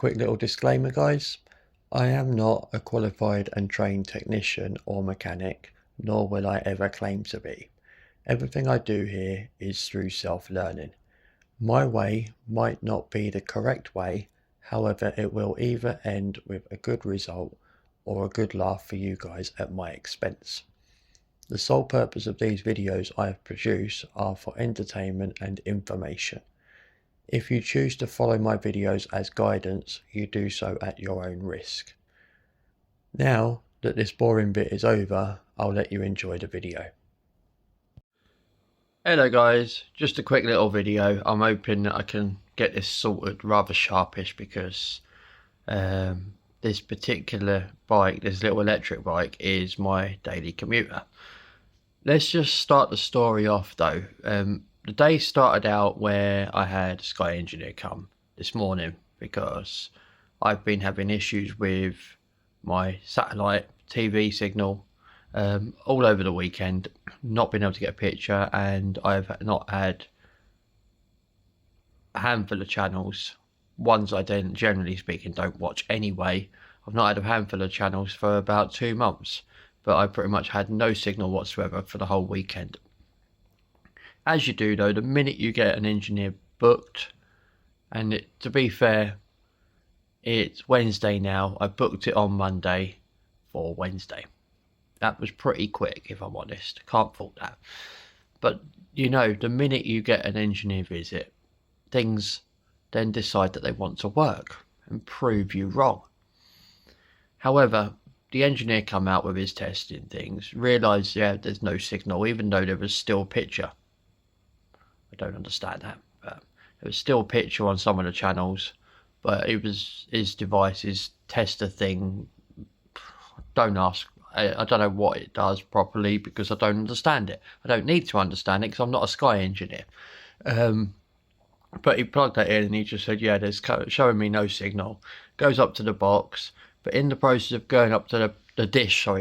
quick little disclaimer, guys. I am not a qualified and trained technician or mechanic, nor will I ever claim to be. Everything I do here is through self-learning. My way might not be the correct way, however it will either end with a good result or a good laugh for you guys at my expense. The sole purpose of these videos I have produced are for entertainment and information. If you choose to follow my videos as guidance, you do so at your own risk. Now that this boring bit is over, I'll let you enjoy the video. Hello guys, just a quick little video. I'm hoping that I can get this sorted rather sharpish because this particular bike, this little electric bike, is my daily commuter. Let's just start the story off though. The day started out where I had Sky Engineer come this morning because I've been having issues with my satellite TV signal all over the weekend, not been able to get a picture, and I've not had a handful of channels, ones I then generally speaking don't watch anyway. I've not had a handful of channels for about 2 months, but I pretty much had no signal whatsoever for the whole weekend. As you do though, the minute you get an engineer booked, and to be fair, it's Wednesday now, I booked it on Monday for Wednesday. That was pretty quick, if I'm honest, can't fault that. But you know, the minute you get an engineer visit, things then decide that they want to work and prove you wrong. However, the engineer come out with his testing things, realised, yeah, there's no signal, even though there was still a picture. I don't understand that, but there was still a picture on some of the channels, but it was his device's tester thing. Don't ask. I don't know what it does properly because I don't understand it. I don't need to understand it because I'm not a Sky engineer. But he plugged that in and he just said, yeah, there's showing me no signal. Goes up to the box, but in the process of going up to the dish, he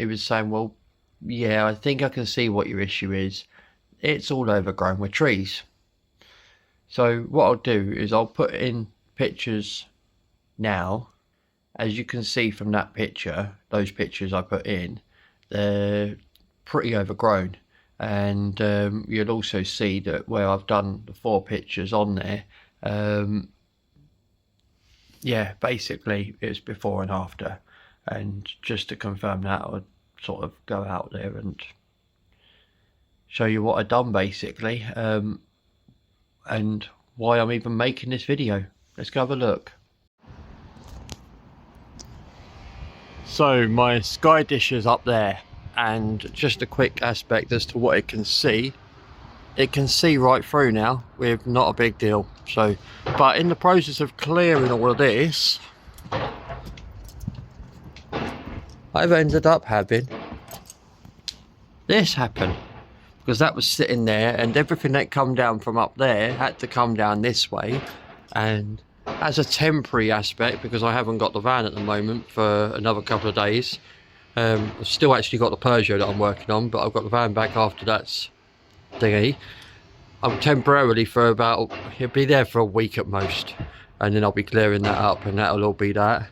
was saying, well, yeah, I think I can see what your issue is. It's all overgrown with trees. So what I'll do is I'll put in pictures now. As you can see from that picture, those pictures I put in, they're pretty overgrown. And you'll also see that where I've done the 4 pictures on there, yeah, basically it's before and after. And just to confirm that, I'll sort of go out there and show you what I've done basically, and why I'm even making this video. Let's go have a look. So my Sky dish is up there, and just a quick aspect as to what it can see. It can see right through now with not a big deal. So, but in the process of clearing all of this, I've ended up having this happen. Because that was sitting there and everything that come down from up there had to come down this way. And as a temporary aspect, because I haven't got the van at the moment for another couple of days, I've still actually got the Peugeot that I'm working on, but I've got the van back after that's thingy. I'm temporarily for about, it'll be there for a week at most, and then I'll be clearing that up and that'll all be that.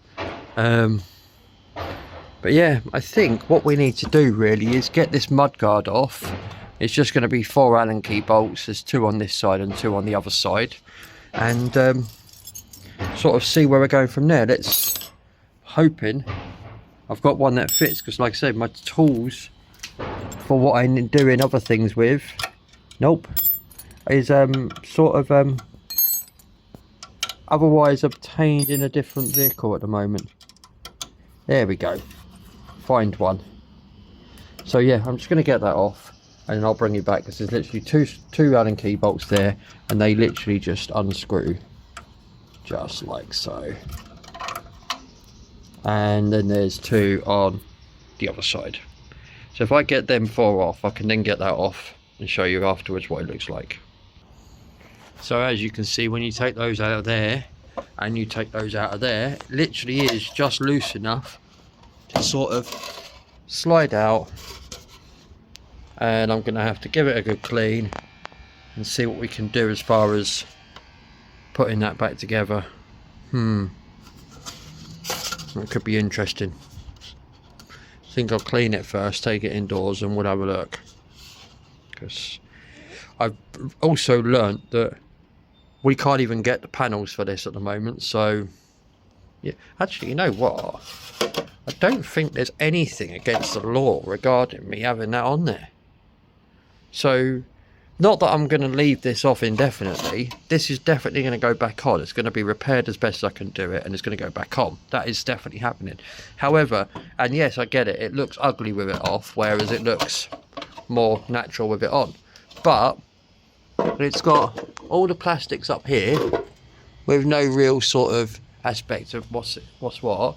But yeah, I think what we need to do really is get this mudguard off. It's just going to be 4 Allen key bolts. There's 2 on this side and 2 on the other side, and sort of see where we're going from there. Let's hoping I've got one that fits, because like I said, my tools for what I'm doing other things with, nope, is sort of otherwise obtained in a different vehicle at the moment. There we go, find one. So yeah, I'm just going to get that off and then I'll bring it back, because there's literally two Allen key bolts there, and they literally just unscrew just like so. And then there's 2 on the other side. So if I get them 4 off, I can then get that off and show you afterwards what it looks like. So as you can see, when you take those out of there and you take those out of there, it literally is just loose enough to sort of slide out. And I'm going to have to give it a good clean and see what we can do as far as putting that back together. That could be interesting. I think I'll clean it first, take it indoors, and we'll have a look. Because I've also learnt that we can't even get the panels for this at the moment. So, yeah. Actually, you know what? I don't think there's anything against the law regarding me having that on there. So, not that I'm going to leave this off indefinitely. This is definitely going to go back on. It's going to be repaired as best I can do it, and it's going to go back on. That is definitely happening. However, and yes, I get it. It looks ugly with it off, whereas it looks more natural with it on. But it's got all the plastics up here with no real sort of aspect of what's what.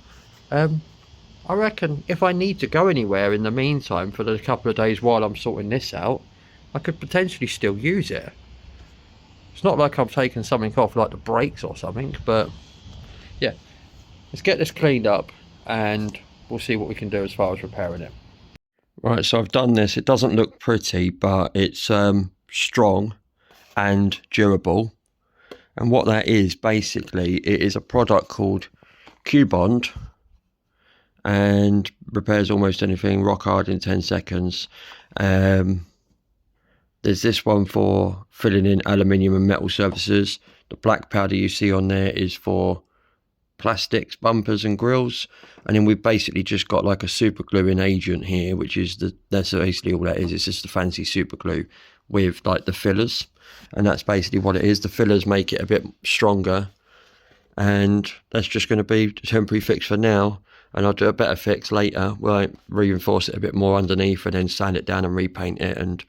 I reckon if I need to go anywhere in the meantime for the couple of days while I'm sorting this out, I could potentially still use it. It's not like I'm taking something off like the brakes or something, but yeah, let's get this cleaned up and we'll see what we can do as far as repairing it. Right, so I've done this. It doesn't look pretty, but it's strong and durable. And what that is, basically, it is a product called Q-Bond and repairs almost anything, rock hard in 10 seconds. There's this one for filling in aluminium and metal surfaces. The black powder you see on there is for plastics, bumpers and grills. And then we've basically just got like a super gluing agent here, which is that's basically all that is. It's just a fancy super glue with like the fillers. And that's basically what it is. The fillers make it a bit stronger. And that's just going to be a temporary fix for now. And I'll do a better fix later. We'll reinforce it a bit more underneath and then sand it down and repaint it and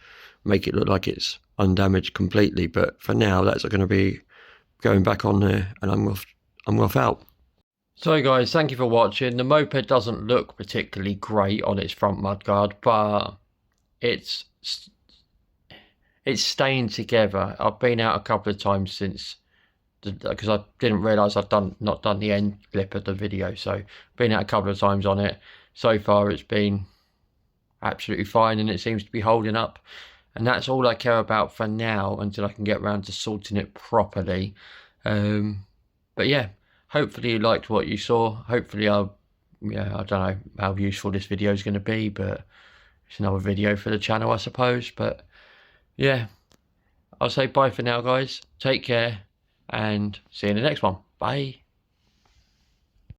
make it look like it's undamaged completely. But for now, that's going to be going back on there, and I'm off out. So guys, thank you for watching. The Moped doesn't look particularly great on its front mudguard, but it's staying together. I've been out a couple of times since, because I didn't realise I'd not done the end clip of the video, so been out a couple of times on it. So far it's been absolutely fine and it seems to be holding up, and that's all I care about for now until I can get around to sorting it properly. But yeah, hopefully you liked what you saw. Hopefully I don't know how useful this video is going to be, but it's another video for the channel, I suppose. But yeah, I'll say bye for now, guys. Take care and see you in the next one. Bye.